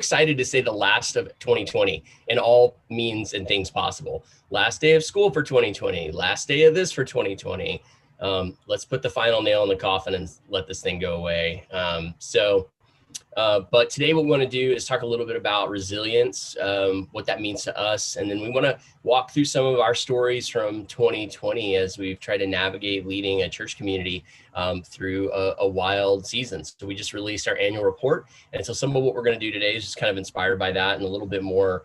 excited to say the last of 2020 in all means and things possible. Last day of school for 2020, last day of this for 2020. Let's put the final nail in the coffin and let this thing go away. But today what we want to do is talk a little bit about resilience, what that means to us. And then we want to walk through some of our stories from 2020 as we've tried to navigate leading a church community through a wild season. So we just released our annual report. And so some of what we're going to do today is just kind of inspired by that and a little bit more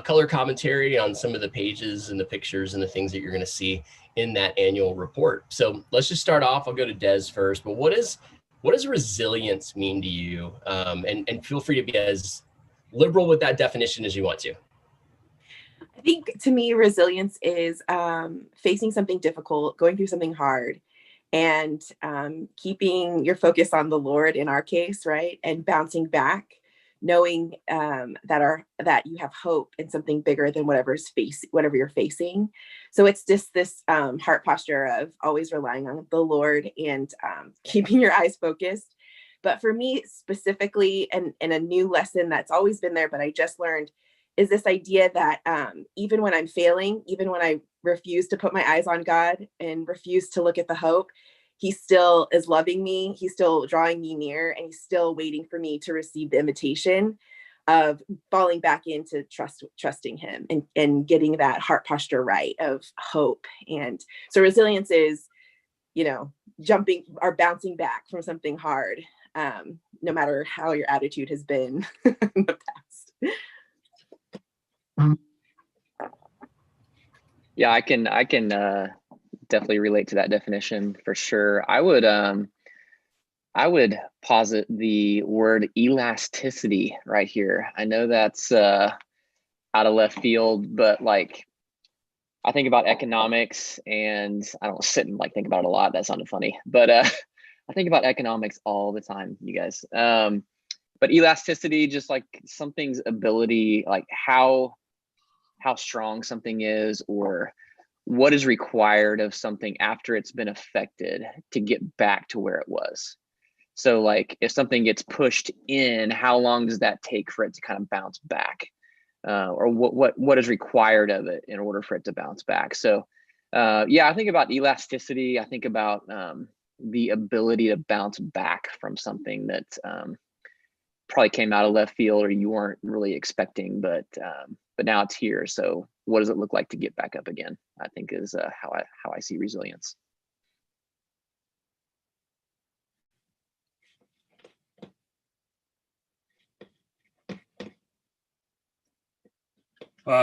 color commentary on some of the pages and the pictures and the things that you're going to see in that annual report. So let's just start off. I'll go to Des first, but what does resilience mean to you? And feel free to be as liberal with that definition as you want to. I think to me, resilience is facing something difficult, going through something hard, and keeping your focus on the Lord in our case, right? And bouncing back, knowing that you have hope in something bigger than whatever you're facing. So it's just this heart posture of always relying on the Lord and keeping your eyes focused. But for me specifically, and a new lesson that's always been there, but I just learned, is this idea that even when I'm failing, even when I refuse to put my eyes on God and refuse to look at the hope, He still is loving me. He's still drawing me near, and He's still waiting for me to receive the invitation of falling back into trusting Him and getting that heart posture right of hope. And so resilience is, jumping or bouncing back from something hard, no matter how your attitude has been in the past. Yeah, I can definitely relate to that definition for sure. I would posit the word elasticity right here. I know that's out of left field, but I think about economics, and I don't sit and think about it a lot. That sounded funny, but I think about economics all the time, you guys. But elasticity, just like something's ability, how strong something is, or what is required of something after it's been affected to get back to where it was. So if something gets pushed in, how long does that take for it to kind of bounce back? Or what is required of it in order for it to bounce back? So I think about elasticity. I think about the ability to bounce back from something that probably came out of left field or you weren't really expecting, but now it's here. So what does it look like to get back up again? I think is how I see resilience.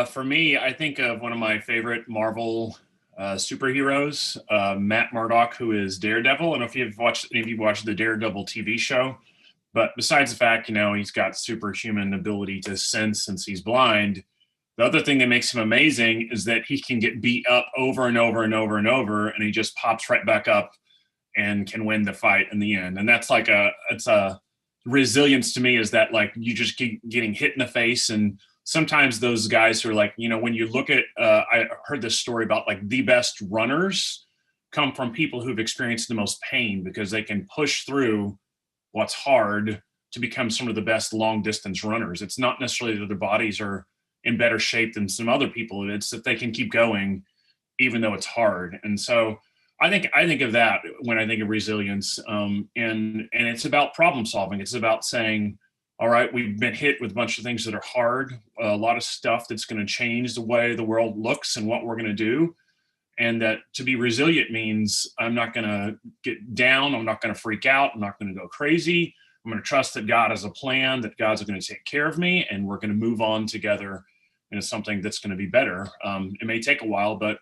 For me, I think of one of my favorite Marvel superheroes, Matt Murdock, who is Daredevil. I don't know if you've watched the Daredevil TV show, but besides the fact, he's got superhuman ability to sense since he's blind. The other thing that makes him amazing is that he can get beat up over and over and over and over, and he just pops right back up and can win the fight in the end. And that's it's a resilience to me, is that you just keep getting hit in the face. And sometimes those guys who are when you look at, I heard this story about the best runners come from people who've experienced the most pain, because they can push through what's hard to become some of the best long distance runners. It's not necessarily that their bodies are in better shape than some other people. It's that they can keep going even though it's hard. And so I think of that when I think of resilience, and it's about problem solving. It's about saying, all right, we've been hit with a bunch of things that are hard, a lot of stuff that's going to change the way the world looks and what we're going to do. And that to be resilient means I'm not going to get down. I'm not going to freak out. I'm not going to go crazy. I'm going to trust that God has a plan, that God's going to take care of me, and we're going to move on together into something that's going to be better. It may take a while, but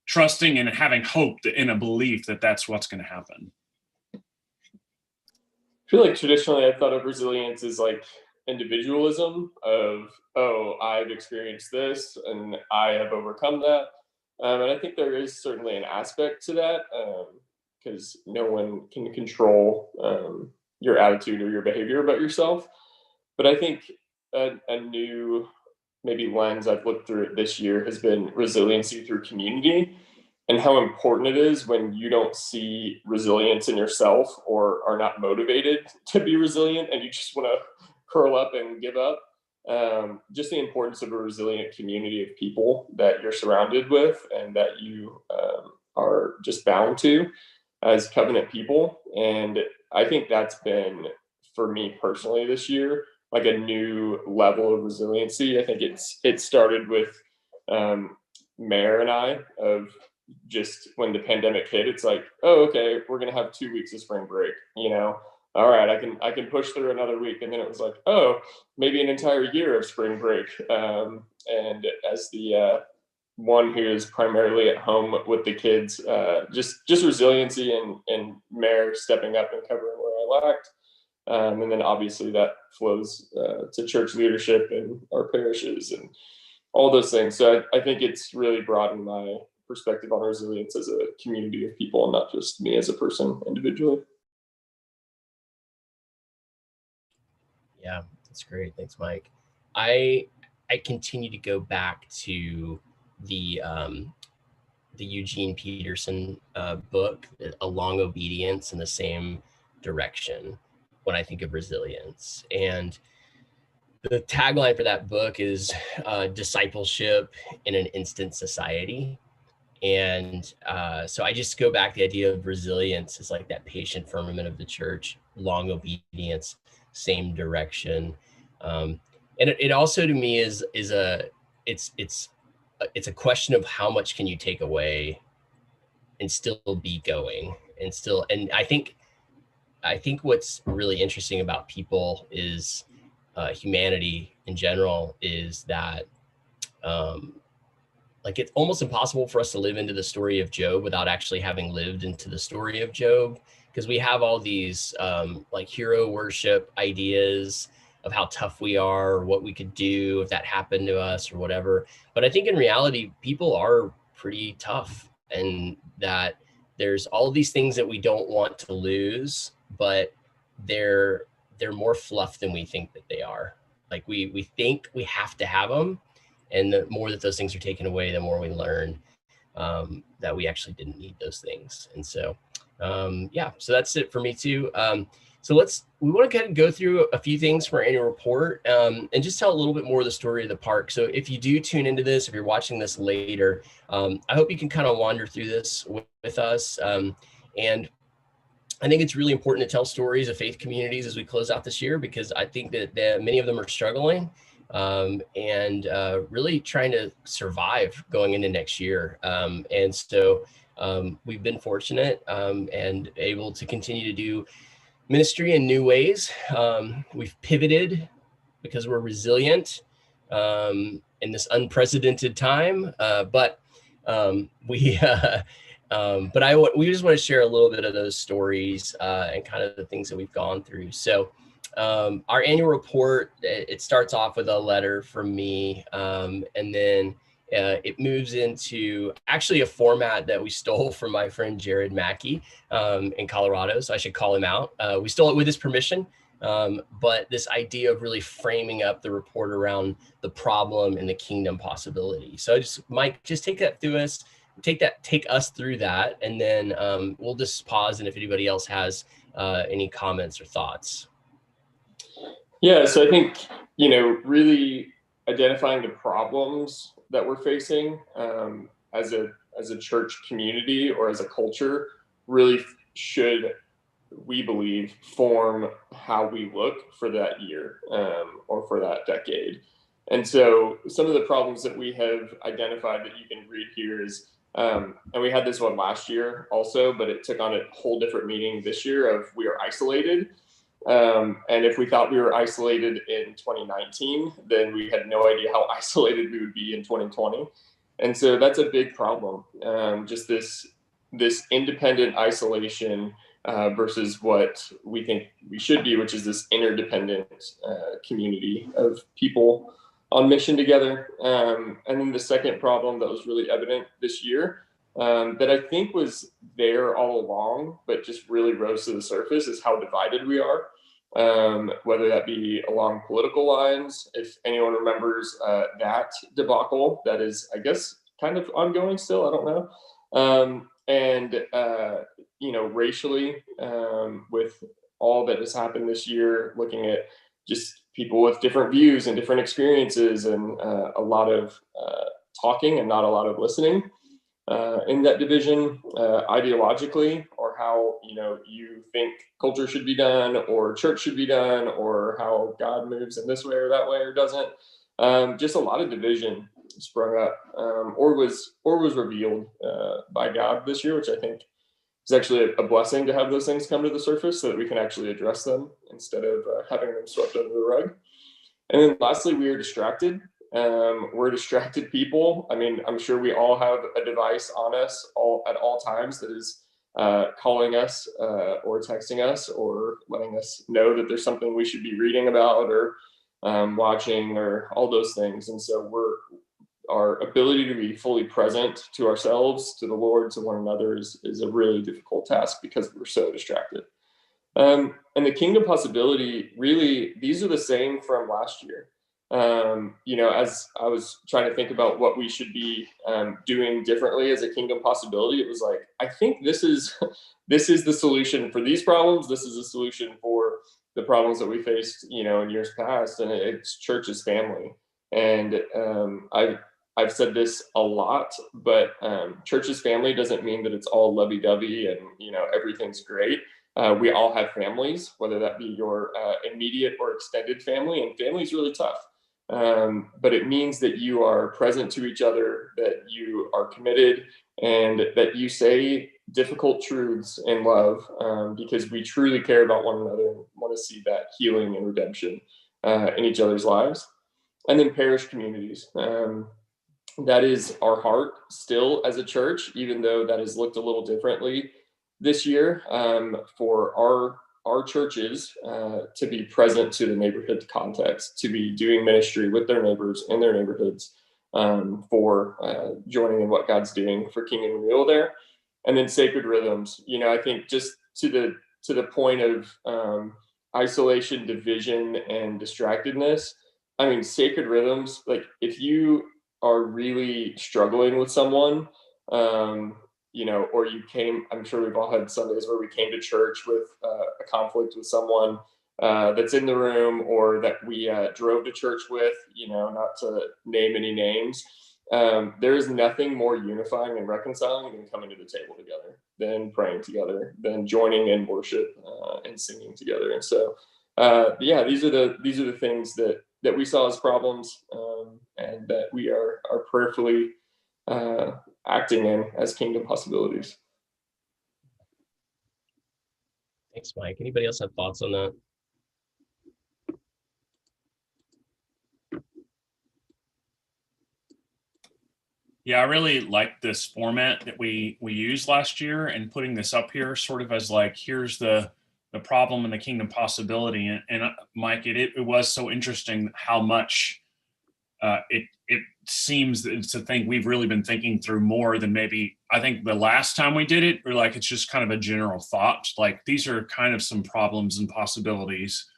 trusting and having hope in a belief that that's what's going to happen. I feel traditionally I thought of resilience as individualism of, I've experienced this and I have overcome that. And I think there is certainly an aspect to that, because no one can control your attitude or your behavior about yourself. But I think a new maybe lens I've looked through it this year has been resiliency through community, and how important it is when you don't see resilience in yourself or are not motivated to be resilient and you just want to curl up and give up. just the importance of a resilient community of people that you're surrounded with and that you are just bound to as covenant people. And I think that's been, for me personally this year, like a new level of resiliency. I think it started with Mayor and I, of just when the pandemic hit, it's like, oh, okay, we're gonna have 2 weeks of spring break, all right, I can push through another week. And then it was like, oh, maybe an entire year of spring break. And as the one who is primarily at home with the kids, just resiliency and Mayor stepping up and covering where I lacked. And then obviously that flows to church leadership and our parishes and all those things. So I think it's really broadened my perspective on resilience as a community of people and not just me as a person individually. Yeah, that's great. Thanks, Mike. I continue to go back to the Eugene Peterson book, A Long Obedience in the Same Direction, when I think of resilience. And the tagline for that book is discipleship in an instant society. And so I just go back, the idea of resilience is like that patient firmament of the church, long obedience, same direction. And it also to me is it's a question of how much can you take away and still be going and I think what's really interesting about people is humanity in general is that like it's almost impossible for us to live into the story of Job without actually having lived into the story of Job, because we have all these like hero worship ideas of how tough we are, or what we could do if that happened to us or whatever. But I think in reality, people are pretty tough, and that there's all of these things that we don't want to lose, but they're more fluff than we think that they are. Like we think we have to have them, and the more that those things are taken away, the more we learn that we actually didn't need those things. And so, yeah, so that's it for me too. So we want to kind of go through a few things from our annual report and just tell a little bit more of the story of the park. So if you do tune into this, if you're watching this later, I hope you can kind of wander through this with us. And I think it's really important to tell stories of faith communities as we close out this year, because I think that many of them are struggling and really trying to survive going into next year. And so we've been fortunate and able to continue to do ministry in new ways. We've pivoted because we're resilient in this unprecedented time, but we just want to share a little bit of those stories and kind of the things that we've gone through. So our annual report, it starts off with a letter from me, and then it moves into actually a format that we stole from my friend Jared Mackey in Colorado. So I should call him out. We stole it with his permission, but this idea of really framing up the report around the problem and the kingdom possibility. So Mike, just take that through us. Take us through that, and then we'll just pause, and if anybody else has any comments or thoughts. Yeah, so I think, really identifying the problems that we're facing as a church community or as a culture really should, we believe, form how we look for that year or for that decade. And so some of the problems that we have identified that you can read here is, and we had this one last year also, but it took on a whole different meaning this year of we are isolated. And if we thought we were isolated in 2019, then we had no idea how isolated we would be in 2020. And so that's a big problem. Just this independent isolation versus what we think we should be, which is this interdependent community of people on mission together. And then the second problem that was really evident this year that I think was there all along, but just really rose to the surface, is how divided we are, whether that be along political lines. If anyone remembers that debacle, that is, I guess, kind of ongoing still, I don't know. And racially, with all that has happened this year, looking at just people with different views and different experiences, and a lot of talking and not a lot of listening in that division, ideologically, or how you think culture should be done, or church should be done, or how God moves in this way or that way or doesn't. Just a lot of division sprung up, or was revealed by God this year, which I think is actually a blessing to have those things come to the surface so that we can actually address them instead of having them swept under the rug. And then lastly, we are distracted. We're distracted people. I mean, I'm sure we all have a device on us at all times that is calling us or texting us or letting us know that there's something we should be reading about or watching or all those things. And so our ability to be fully present to ourselves, to the Lord, to one another is a really difficult task because we're so distracted. And the kingdom possibility, really, these are the same from last year. As I was trying to think about what we should be doing differently as a kingdom possibility, it was like, I think this is the solution for these problems. This is a solution for the problems that we faced, in years past, and it's church as family. And I've said this a lot, but church as family doesn't mean that it's all lovey-dovey and everything's great. We all have families, whether that be your immediate or extended family, and family is really tough. But it means that you are present to each other, that you are committed, and that you say difficult truths in love, because we truly care about one another and want to see that healing and redemption in each other's lives. And then parish communities. That is our heart still as a church, even though that has looked a little differently this year, for our churches to be present to the neighborhood context, to be doing ministry with their neighbors in their neighborhoods, for joining in what God's doing for Kingdom Renewal there. And then sacred rhythms. I think just to the point of isolation, division, and distractedness. I mean, sacred rhythms, like if you are really struggling with someone, or I'm sure we've all had Sundays where we came to church with a conflict with someone that's in the room, or that we drove to church with, not to name any names. There is nothing more unifying and reconciling than coming to the table together, than praying together, than joining in worship and singing together. And so, these are the things that we saw as problems, and that we are prayerfully acting in as kingdom possibilities. Thanks, Mike. Anybody else have thoughts on that? Yeah, I really like this format that we used last year, and putting this up here sort of as like, here's the problem and the kingdom possibility. And Mike, it was so interesting how much it seems that it's a thing we've really been thinking through more than maybe I think the last time we did it, or like it's just kind of a general thought. Like these are kind of some problems and possibilities.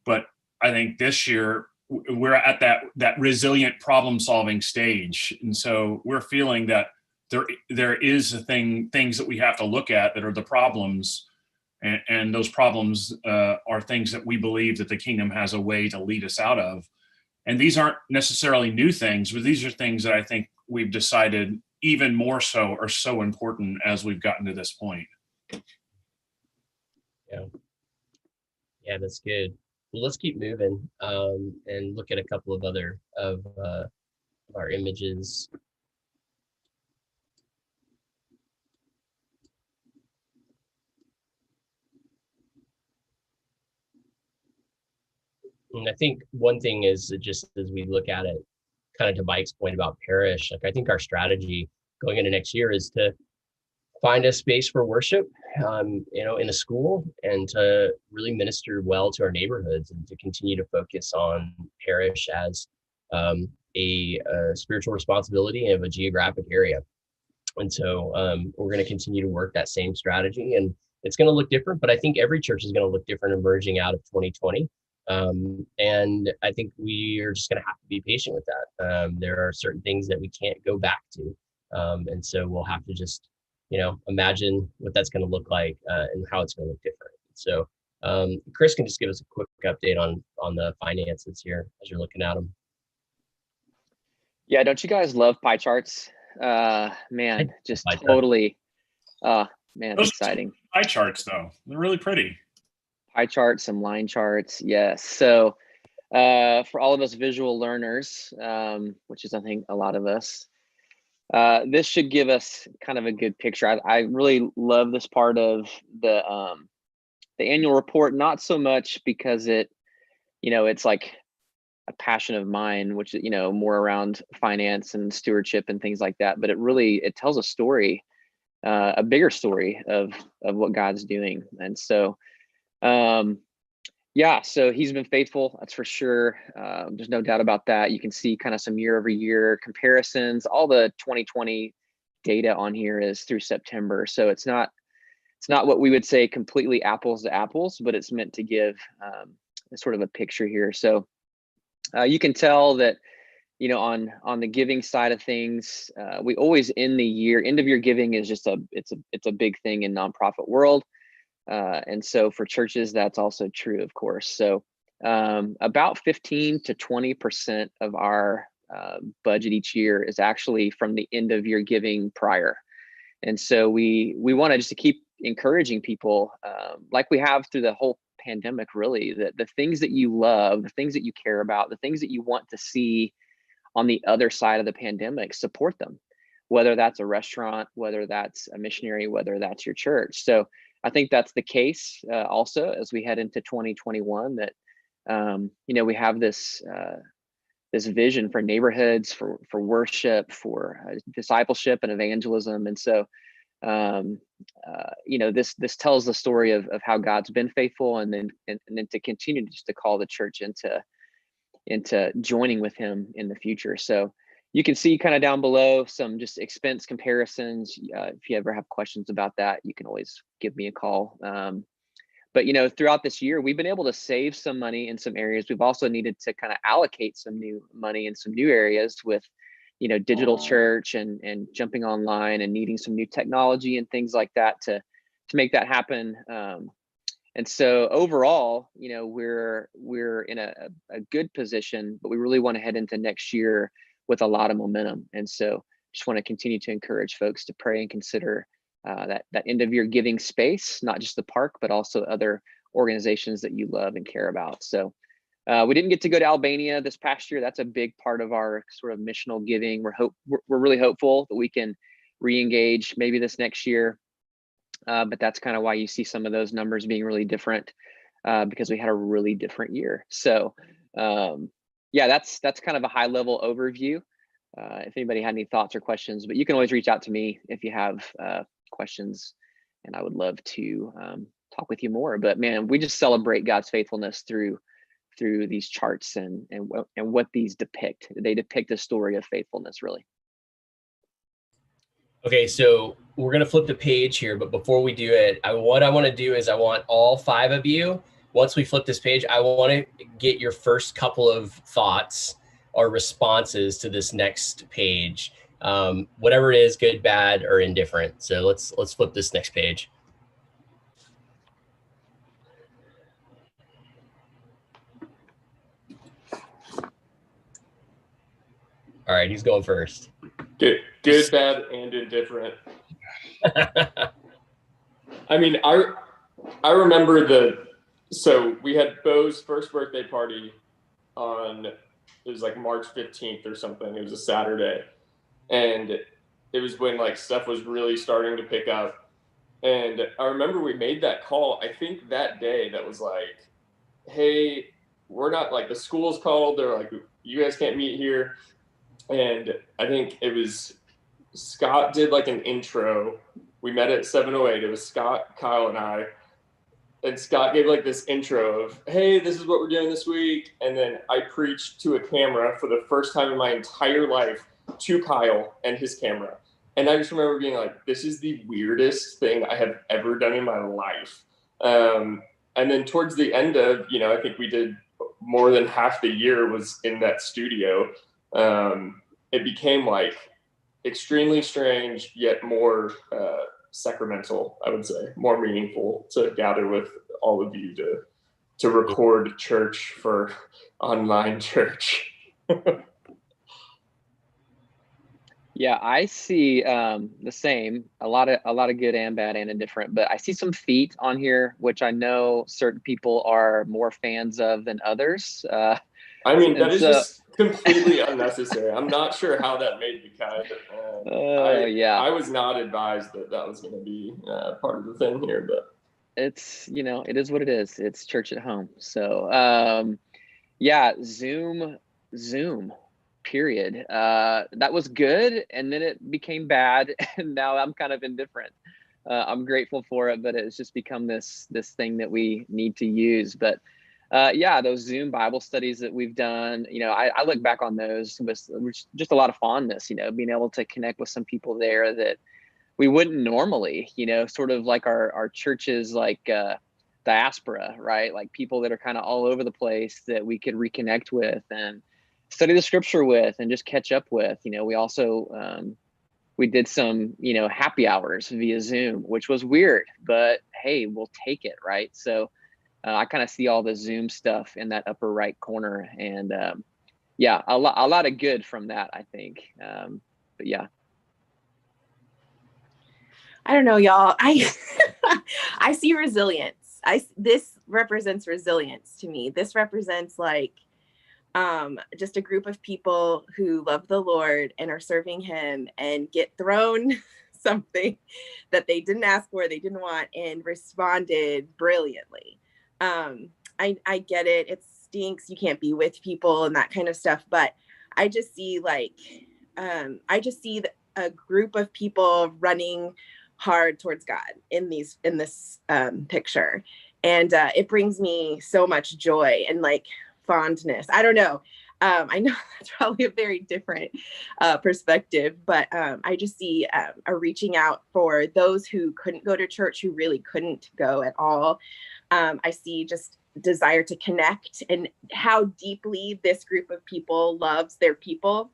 But I think this year we're at that resilient problem solving stage. And so we're feeling that there is things that we have to look at that are the problems. And those problems are things that we believe that the kingdom has a way to lead us out of. And these aren't necessarily new things, but these are things that I think we've decided even more so are so important as we've gotten to this point. Yeah, that's good. Well, let's keep moving and look at a couple of other of our images. And I think one thing is that just as we look at it, kind of to Mike's point about parish, like I think our strategy going into next year is to find a space for worship, in a school, and to really minister well to our neighborhoods, and to continue to focus on parish as a spiritual responsibility of a geographic area. And so we're going to continue to work that same strategy, and it's going to look different, but I think every church is going to look different emerging out of 2020. And I think we are just going to have to be patient with that. There are certain things that we can't go back to. And so we'll have to just, imagine what that's going to look like and how it's going to look different. So Chris can just give us a quick update on the finances here as you're looking at them. Yeah, don't you guys love pie charts? Man, just pie chart. totally, man, Those exciting. Pie charts, though, they're really pretty. Pie charts, some line charts, yes. So for all of us visual learners, which is I think a lot of us, this should give us kind of a good picture. I really love this part of the annual report, not so much because it's like a passion of mine, which more around finance and stewardship and things like that, but it tells a story, a bigger story of what God's doing. And so yeah, so he's been faithful, that's for sure. There's no doubt about that. You can see kind of some year over year comparisons. All the 2020 data on here is through September, so it's not what we would say completely apples to apples, but it's meant to give sort of a picture here. So you can tell that on the giving side of things, we always end of year giving is just it's a big thing in nonprofit world. And so for churches, that's also true, of course. So about 15 to 20% of our budget each year is actually from the end of year giving prior. And so we want to just to keep encouraging people, like we have through the whole pandemic, really, that the things that you love, the things that you care about, the things that you want to see on the other side of the pandemic, support them, whether that's a restaurant, whether that's a missionary, whether that's your church. So I think that's the case also as we head into 2021, that we have this vision for neighborhoods, for worship, for discipleship and evangelism. And so this tells the story of how God's been faithful, and then to continue just to call the church into joining with him in the future. So you can see kind of down below some just expense comparisons. If you ever have questions about that, you can always give me a call. But throughout this year, we've been able to save some money in some areas. We've also needed to kind of allocate some new money in some new areas with digital church and jumping online and needing some new technology and things like that to make that happen. And so overall, we're in a good position, but we really want to head into next year with a lot of momentum. And so just want to continue to encourage folks to pray and consider that end of year giving space, not just the park, but also other organizations that you love and care about. So we didn't get to go to Albania this past year. That's a big part of our sort of missional giving. We're really hopeful that we can re-engage maybe this next year. But that's kind of why you see some of those numbers being really different, because we had a really different year. So yeah, that's kind of a high level overview. If anybody had any thoughts or questions, but you can always reach out to me if you have questions, and I would love to talk with you more. But man, we just celebrate God's faithfulness through these charts and what these depict. They depict a story of faithfulness, really. Okay, so we're gonna flip the page here, but before we do it, what I want to do is I want all 5 of you, once we flip this page, I want to get your first couple of thoughts or responses to this next page, whatever it is, good, bad, or indifferent. So let's flip this next page. All right, who's going first? Good, bad, and indifferent. I mean, I remember so we had Bo's first birthday party it was like March 15th or something. It was a Saturday. And it was when like stuff was really starting to pick up. And I remember we made that call, I think that day, that was like, hey, we're not, like, the school's called. They're like, you guys can't meet here. And I think it was Scott did like an intro. We met at 708. It was Scott, Kyle, and I. And Scott gave like this intro of, hey, this is what we're doing this week. And then I preached to a camera for the first time in my entire life to Kyle and his camera. And I just remember being like, this is the weirdest thing I have ever done in my life. And then towards the end of, I think we did more than half the year was in that studio. It became like extremely strange, yet more sacramental, I would say, more meaningful to gather with all of you to record church for online church. Yeah, I see the same. A lot of good and bad and indifferent, but I see some feet on here, which I know certain people are more fans of than others. I mean, that is just completely unnecessary. I'm not sure how that made the cut. Yeah, I was not advised that was going to be part of the thing here, but it's, it is what it is. It's church at home. So yeah, Zoom. Period. That was good, and then it became bad, and now I'm kind of indifferent. I'm grateful for it, but it's just become this thing that we need to use. But yeah, those Zoom Bible studies that we've done, I look back on those with just a lot of fondness. Being able to connect with some people there that we wouldn't normally. Sort of like our churches, like diaspora, right? Like people that are kind of all over the place that we could reconnect with and study the scripture with and just catch up with. We also we did some happy hours via Zoom, which was weird, but hey, we'll take it, right? So I kind of see all the Zoom stuff in that upper right corner, and yeah, a lot of good from that, I think. But yeah, I don't know, y'all. I see resilience. This represents resilience to me. This represents like just a group of people who love the Lord and are serving him and get thrown something that they didn't ask for, they didn't want, and responded brilliantly. I get it. It stinks. You can't be with people and that kind of stuff. But I just see a group of people running hard towards God in this picture. And it brings me so much joy and like fondness. I don't know. I know that's probably a very different perspective, but I just see a reaching out for those who couldn't go to church, who really couldn't go at all. I see just desire to connect and how deeply this group of people loves their people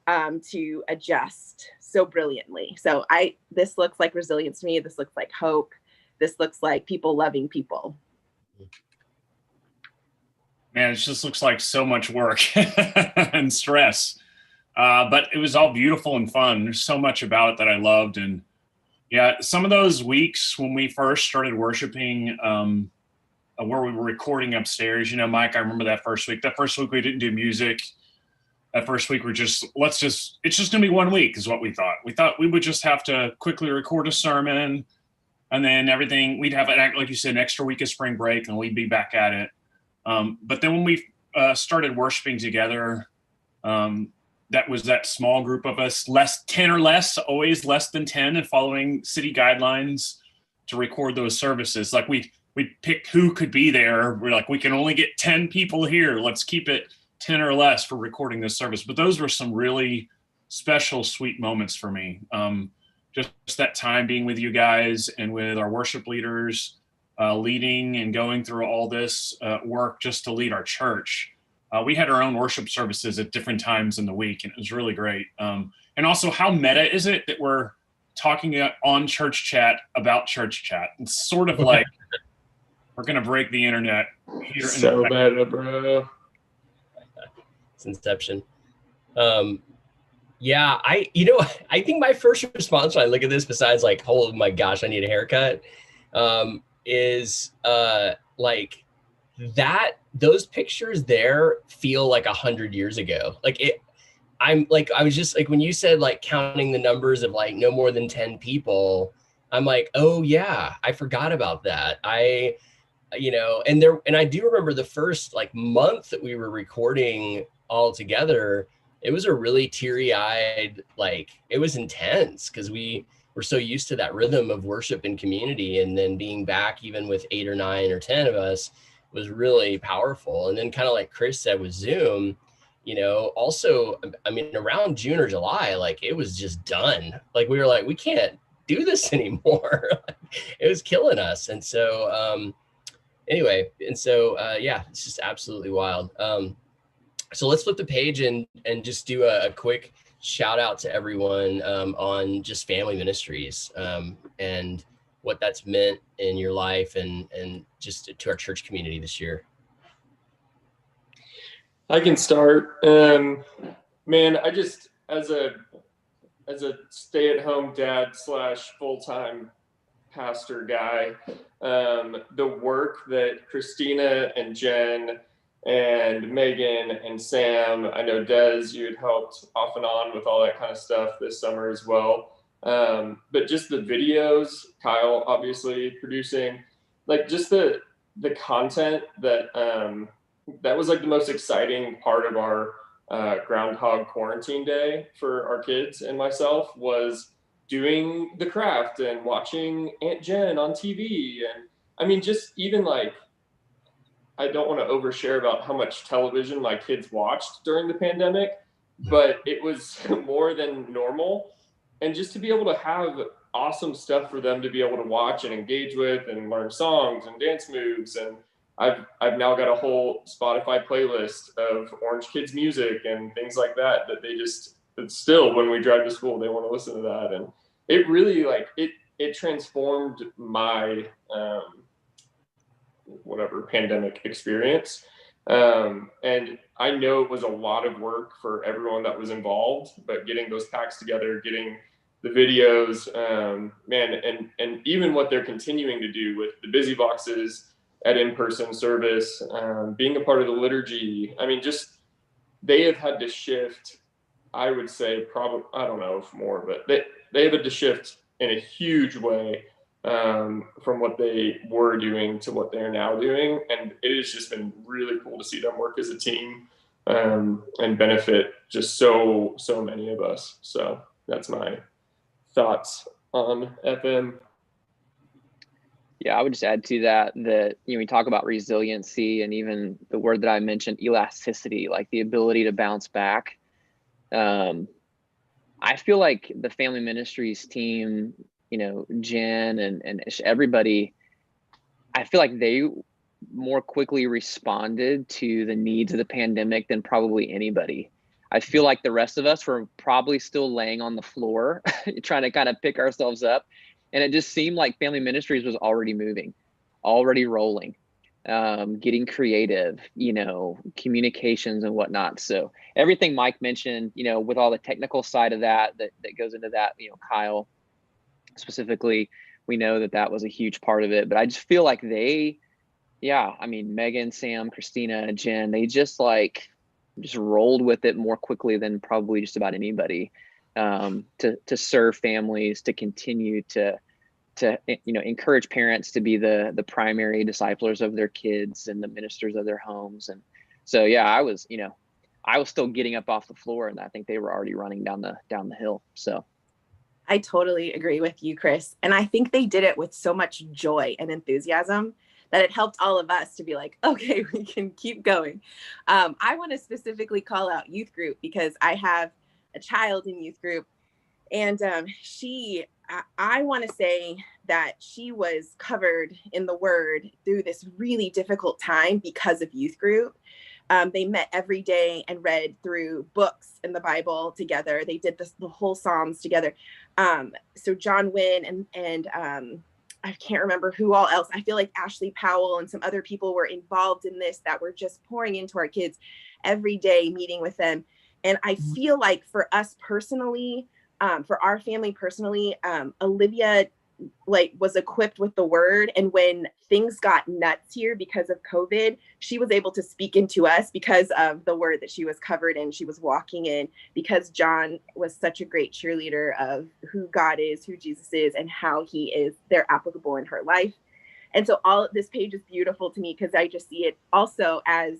to adjust so brilliantly. So this looks like resilience to me. This looks like hope. This looks like people loving people. Man, it just looks like so much work and stress. But it was all beautiful and fun. There's so much about it that I loved. And yeah, some of those weeks when we first started worshiping, where we were recording upstairs, Mike, I remember that first week. That first week we didn't do music. That first week we're just, it's just going to be 1 week is what we thought. We thought we would just have to quickly record a sermon, and then everything, we'd have, like you said, an extra week of spring break, and we'd be back at it. But then when we started worshiping together, that was that small group of us, 10 or less, always less than 10, and following city guidelines to record those services. Like we picked who could be there. We're like, we can only get 10 people here. Let's keep it 10 or less for recording this service. But those were some really special, sweet moments for me. Just that time being with you guys and with our worship leaders, leading and going through all this work just to lead our church. We had our own worship services at different times in the week, and it was really great. And also, how meta is it that we're talking on church chat about church chat? It's sort of like we're going to break the internet here. So meta, bro. It's Inception. Yeah, I think my first response when I look at this, besides like, oh my gosh, I need a haircut, is like that those pictures there feel like 100 years ago. Like I was just like, when you said like counting the numbers of like no more than 10 people, I'm like, oh yeah, I forgot about that. And I do remember the first like month that we were recording all together. It was a really teary-eyed, like it was intense because we were so used to that rhythm of worship and community, and then being back even with 8 or 9 or 10 of us was really powerful. And then kind of like Chris said with Zoom, also, I mean, around June or July, like it was just done. Like we were like, we can't do this anymore. It was killing us. And so anyway, yeah, it's just absolutely wild. So let's flip the page and just do a quick shout out to everyone on just family ministries. And what that's meant in your life and just to our church community this year. I can start. Man, I just, as a stay-at-home dad / full-time pastor guy, the work that Christina and Jen and Megan and Sam, I know Des, you had helped off and on with all that kind of stuff this summer as well. But just the videos, Kyle obviously producing, like just the content that that was like the most exciting part of our Groundhog Quarantine Day for our kids and myself, was doing the craft and watching Aunt Jen on TV. And I mean, just even like, I don't want to overshare about how much television my kids watched during the pandemic, but it was more than normal. And just to be able to have awesome stuff for them to be able to watch and engage with and learn songs and dance moves. And I've now got a whole Spotify playlist of Orange Kids music and things like that they just, it's still, when we drive to school, they want to listen to that. And it really, like, it transformed my whatever pandemic experience. And I know it was a lot of work for everyone that was involved, but getting those packs together, getting the videos, man, and even what they're continuing to do with the busy boxes at in-person service, being a part of the liturgy. I mean, just, they have had to shift, I would say probably, I don't know if more, but they have had to shift in a huge way from what they were doing to what they're now doing. And it has just been really cool to see them work as a team and benefit just so many of us. So that's my thoughts on FM. Yeah, I would just add to that, we talk about resiliency, and even the word that I mentioned, elasticity, like the ability to bounce back. I feel like the Family Ministries team, Jen and everybody, I feel like they more quickly responded to the needs of the pandemic than probably anybody. I feel like the rest of us were probably still laying on the floor trying to kind of pick ourselves up. And it just seemed like Family Ministries was already moving, already rolling, getting creative, communications and whatnot. So everything Mike mentioned, with all the technical side of that goes into that, Kyle specifically, we know that was a huge part of it. But I just feel like Megan, Sam, Christina, Jen, they just rolled with it more quickly than probably just about anybody, to serve families, to continue to encourage parents to be the primary disciplers of their kids and the ministers of their homes. And so I was still getting up off the floor, and I think they were already running down the hill. So I totally agree with you, Chris. And I think they did it with so much joy and enthusiasm that it helped all of us to be like, okay, we can keep going. I want to specifically call out youth group, because I have a child in youth group, and I want to say that she was covered in the word through this really difficult time because of youth group. They met every day and read through books in the Bible together. They did the whole Psalms together. So John Wynn and I can't remember who all else. I feel like Ashley Powell and some other people were involved in this, that were just pouring into our kids every day, meeting with them. And I feel like for us personally, for our family personally, Olivia was equipped with the word. And when things got nuts here because of COVID, she was able to speak into us because of the word that she was covered in, she was walking in, because John was such a great cheerleader of who God is, who Jesus is, and how they're applicable in her life. And so this page is beautiful to me, because I just see it also as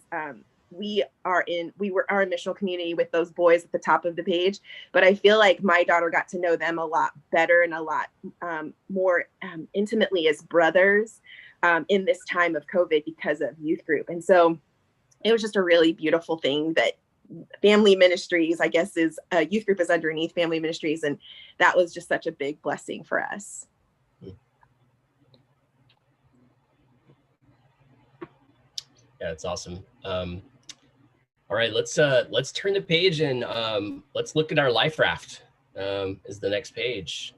we are in missional community with those boys at the top of the page, but I feel like my daughter got to know them a lot better and a lot more intimately as brothers in this time of COVID because of youth group. And so it was just a really beautiful thing that Family Ministries, I guess, youth group is underneath Family Ministries, and that was just such a big blessing for us. Yeah, it's awesome. All right, let's turn the page and let's look at our life raft. Is the next page.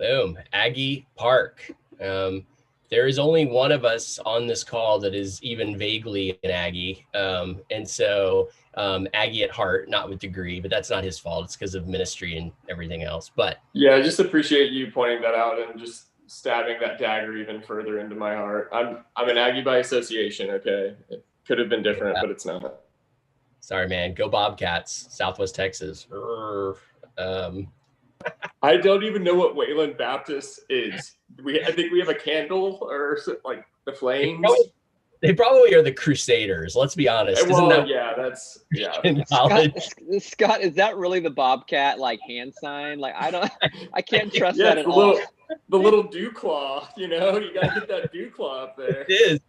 Boom. Aggie Park. There is only one of us on this call that is even vaguely an Aggie. And so Aggie at heart, not with degree, but that's not his fault. It's because of ministry and everything else. But yeah, I just appreciate you pointing that out and just stabbing that dagger even further into my heart. I'm an Aggie by association. Okay. It could have been different, but it's not. Sorry, man. Go Bobcats, Southwest Texas. I don't even know what Wayland Baptist is. I think we have a candle or like the flames. They probably are the Crusaders. Let's be honest. Well, yeah. Scott, is that really the Bobcat like hand sign? Like I can't trust that at all. The little dew claw, you gotta get that dew claw up there. It is.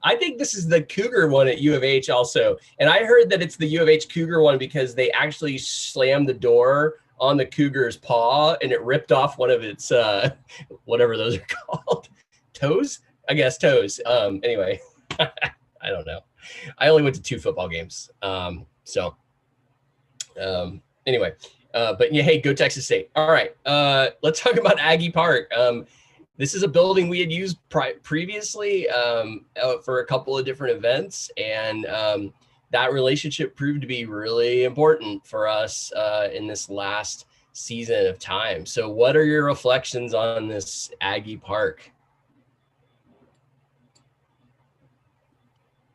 I think this is the Cougar one at U of H also. And I heard that it's the U of H Cougar one because they actually slammed the door on the Cougar's paw and it ripped off one of its, whatever those are called. Toes? I guess toes. Anyway, I don't know. I only went to 2 football games. Anyway, but yeah, hey, go Texas State. All right. Let's talk about Aggie Park. This is a building we had used previously for a couple of different events, and that relationship proved to be really important for us in this last season of time. So what are your reflections on this Aggie Park?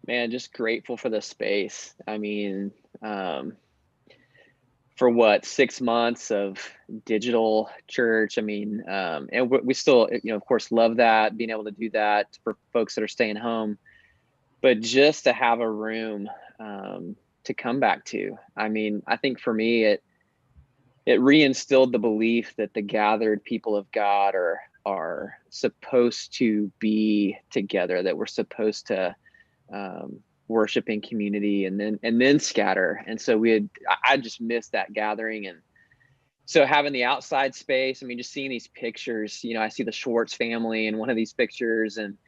Man, just grateful for the space. I mean, for 6 months of digital church. I mean, and we still, of course, love that, being able to do that for folks that are staying home, but just to have a room to come back to. I mean, I think for me, it reinstilled the belief that the gathered people of God are supposed to be together, that we're supposed to worship in community and then scatter. And so I just missed that gathering. And so having the outside space, I mean, just seeing these pictures, I see the Schwartz family in one of these pictures, and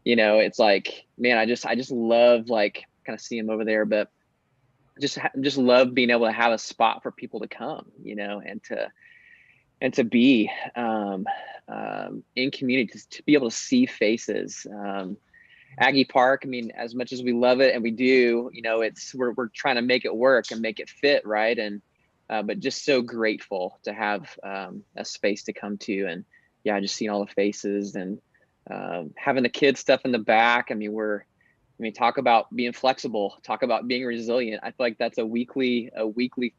it's like, man, I just love like kind of seeing them over there, but just love being able to have a spot for people to come, and to be in community, to be able to see faces. Aggie Park, I mean, as much as we love it and we do, we're trying to make it work and make it fit, right? And but just so grateful to have a space to come to, and yeah, just seeing all the faces and having the kids stuff in the back. I mean, talk about being flexible, talk about being resilient. I feel like that's a weekly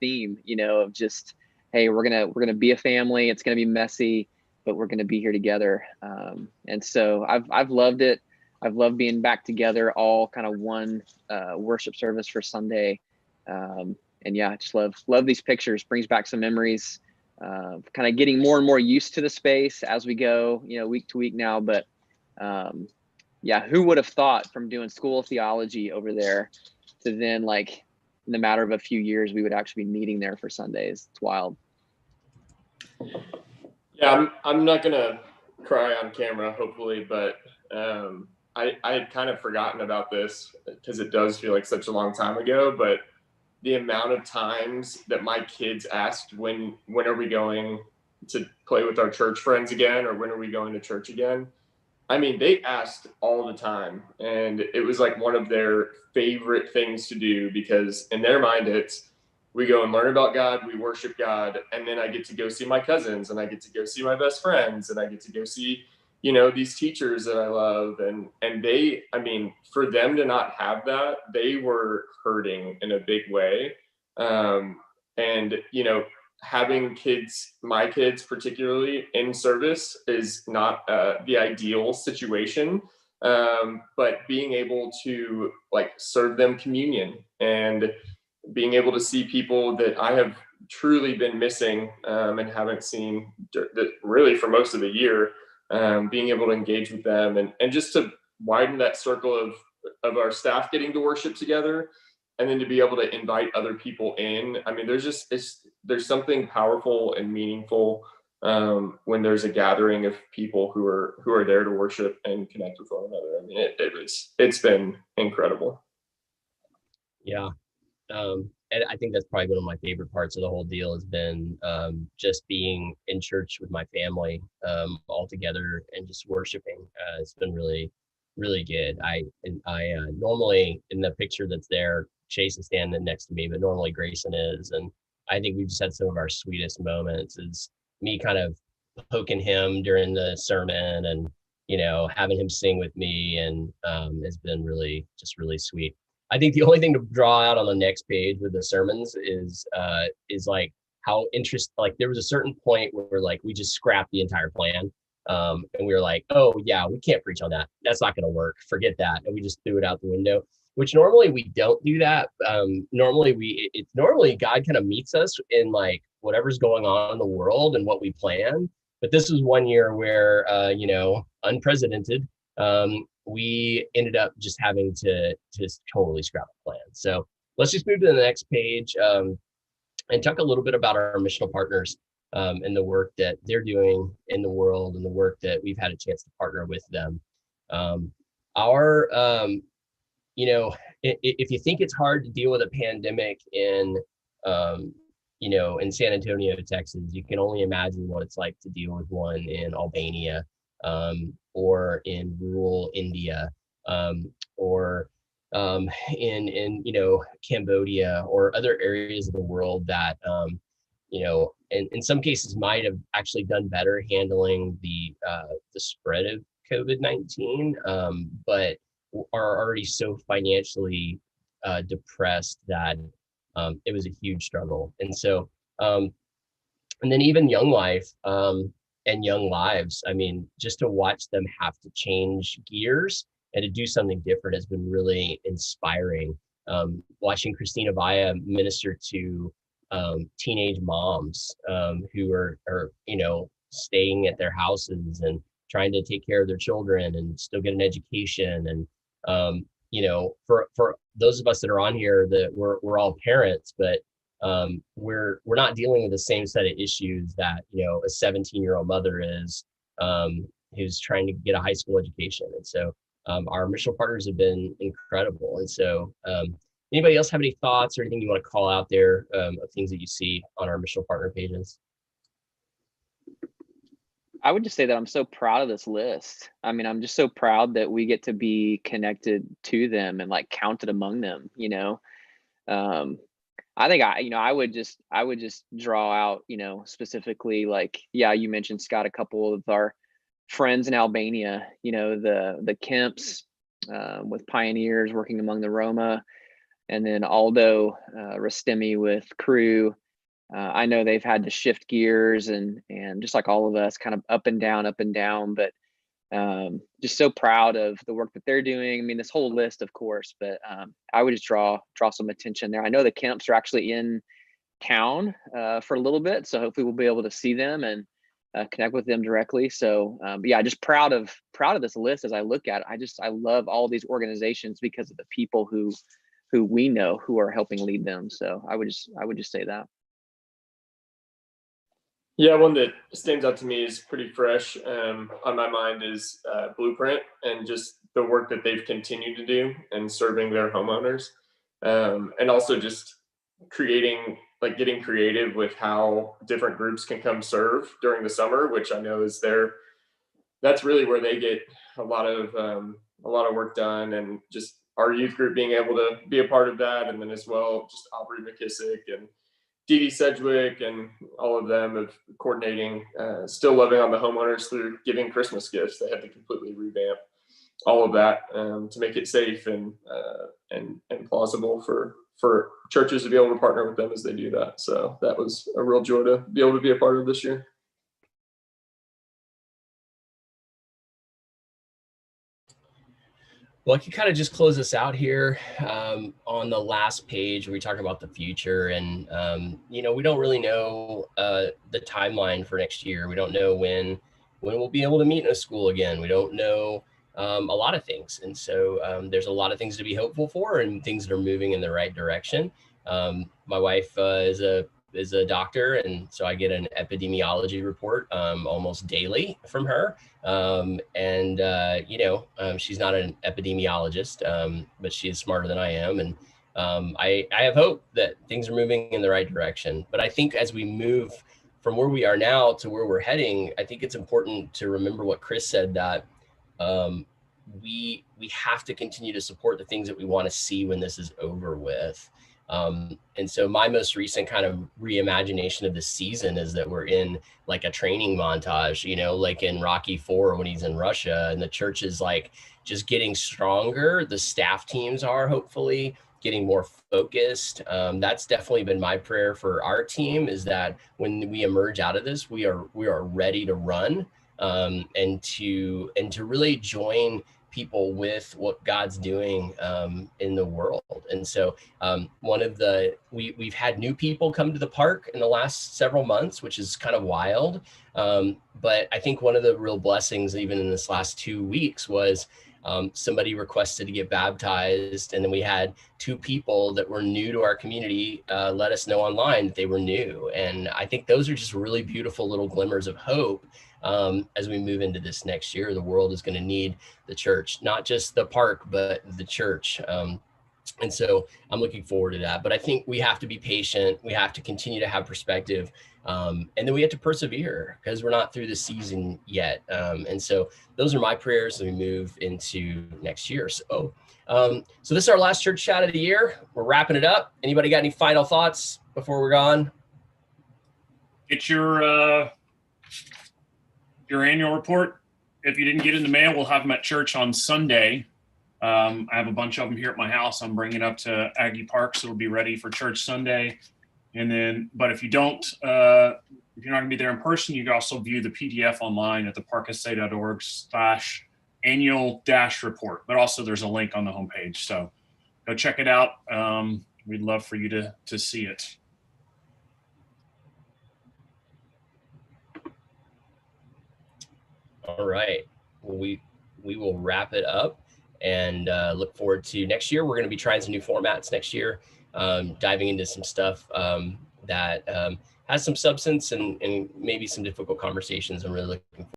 theme, of just, hey, we're gonna be a family. It's gonna be messy, but we're gonna be here together. And so I've loved it. I've loved being back together, all kind of one worship service for Sunday. And yeah, I just love these pictures. Brings back some memories. Kind of getting more and more used to the space as we go, week to week now. But yeah, who would have thought from doing School of Theology over there to then, like, in the matter of a few years, we would actually be meeting there for Sundays. It's wild. Yeah, I'm not gonna cry on camera, hopefully, but I had kind of forgotten about this because it does feel like such a long time ago, but the amount of times that my kids asked, when are we going to play with our church friends again, or when are we going to church again? I mean, they asked all the time, and it was like one of their favorite things to do, because in their mind, it's, we go and learn about God, we worship God, and then I get to go see my cousins, and I get to go see my best friends, and I get to go see, these teachers that I love. And they, I mean, for them to not have that, they were hurting in a big way. And, having kids, my kids particularly, in service is not the ideal situation. But being able to like serve them communion and being able to see people that I have truly been missing and haven't seen really for most of the year, being able to engage with them and just to widen that circle of our staff getting to worship together, and then to be able to invite other people in. I mean, there's something powerful and meaningful when there's a gathering of people who are there to worship and connect with one another. I mean, it's been incredible. Yeah. and I think that's probably one of my favorite parts of the whole deal has been just being in church with my family all together and just worshiping. It's been really, really good. I normally in the picture that's there, Chase is standing next to me, but normally Grayson is. And I think we've just had some of our sweetest moments is me kind of poking him during the sermon and, having him sing with me. And it's been really, just really sweet. I think the only thing to draw out on the next page with the sermons is like how like there was a certain point where like we just scrapped the entire plan. And we were like, oh yeah, we can't preach on that. That's not going to work. Forget that. And we just threw it out the window, which normally we don't do that. Normally normally God kind of meets us in like whatever's going on in the world and what we plan. But this was one year where, unprecedented, we ended up just having to just totally scrap the plan. So let's just move to the next page and talk a little bit about our missional partners and the work that they're doing in the world and the work that we've had a chance to partner with them. If you think it's hard to deal with a pandemic in San Antonio, Texas, you can only imagine what it's like to deal with one in Albania or in rural India or in Cambodia or other areas of the world that in some cases might have actually done better handling the spread of COVID-19, but are already so financially depressed that it was a huge struggle. And so, and then even Young Life and Young Lives, I mean, just to watch them have to change gears and to do something different has been really inspiring. Watching Christina Vaya minister to teenage moms who are staying at their houses and trying to take care of their children and still get an education. And for those of us that are on here, that we're all parents, but we're not dealing with the same set of issues that a 17-year-old mother is, who's trying to get a high school education. And so our missional partners have been incredible. And so anybody else have any thoughts or anything you want to call out there of things that you see on our missional partner pages? I would just say that I'm so proud of this list. I mean, I'm just so proud that we get to be connected to them and like counted among them, I think I would just draw out, specifically like, yeah, you mentioned, Scott, a couple of our friends in Albania, the Kemps with Pioneers working among the Roma, and then Aldo Rastemi with Crew. I know they've had to shift gears and just like all of us, kind of up and down, but just so proud of the work that they're doing. I mean, this whole list, of course, but I would just draw some attention there. I know the Kemps are actually in town for a little bit, so hopefully we'll be able to see them and connect with them directly. So yeah, just proud of this list as I look at it. I love all these organizations because of the people who we know who are helping lead them. So I would just say that. Yeah, one that stands out to me is pretty fresh on my mind is Blueprint, and just the work that they've continued to do and serving their homeowners, and also just getting creative with how different groups can come serve during the summer, which I know is that's really where they get a lot of work done, and just our youth group being able to be a part of that, and then as well just Aubrey McKissick and Dee Dee Sedgwick and all of them of coordinating, still loving on the homeowners through giving Christmas gifts. They had to completely revamp all of that to make it safe and plausible for churches to be able to partner with them as they do that. So that was a real joy to be able to be a part of this year. Well, I can kind of just close this out here on the last page where we talk about the future. And, we don't really know the timeline for next year. We don't know when we'll be able to meet in a school again. We don't know a lot of things. And so there's a lot of things to be hopeful for and things that are moving in the right direction. My wife is a doctor, and so I get an epidemiology report almost daily from her. She's not an epidemiologist, but she is smarter than I am. And I have hope that things are moving in the right direction. But I think as we move from where we are now to where we're heading, I think it's important to remember what Chris said, that we have to continue to support the things that we want to see when this is over with. And so my most recent kind of reimagination of the season is that we're in like a training montage, like in Rocky IV when he's in Russia, and the church is like just getting stronger. The staff teams are hopefully getting more focused. That's definitely been my prayer for our team, is that when we emerge out of this, we are ready to run, and to really join people with what God's doing in the world. And so we've had new people come to the park in the last several months, which is kind of wild. But I think one of the real blessings, even in this last 2 weeks, was somebody requested to get baptized. And then we had 2 people that were new to our community let us know online that they were new. And I think those are just really beautiful little glimmers of hope. As we move into this next year, the world is going to need the church, not just the park, but the church. And so I'm looking forward to that. But I think we have to be patient. We have to continue to have perspective. And then we have to persevere, because we're not through the season yet. And so those are my prayers as we move into next year. So this is our last church chat of the year. We're wrapping it up. Anybody got any final thoughts before we're gone? Get your annual report. If you didn't get in the mail, we'll have them at church on Sunday. I have a bunch of them here at my house. I'm bringing up to Aggie Park, so it'll be ready for church Sunday. And then, but if you don't, if you're not gonna be there in person, you can also view the PDF online at theparksa.org/annual-report. But also there's a link on the homepage, so go check it out. We'd love for you to see it. All right. Well, we will wrap it up and look forward to next year. We're going to be trying some new formats next year, diving into some stuff that has some substance and maybe some difficult conversations. I'm really looking forward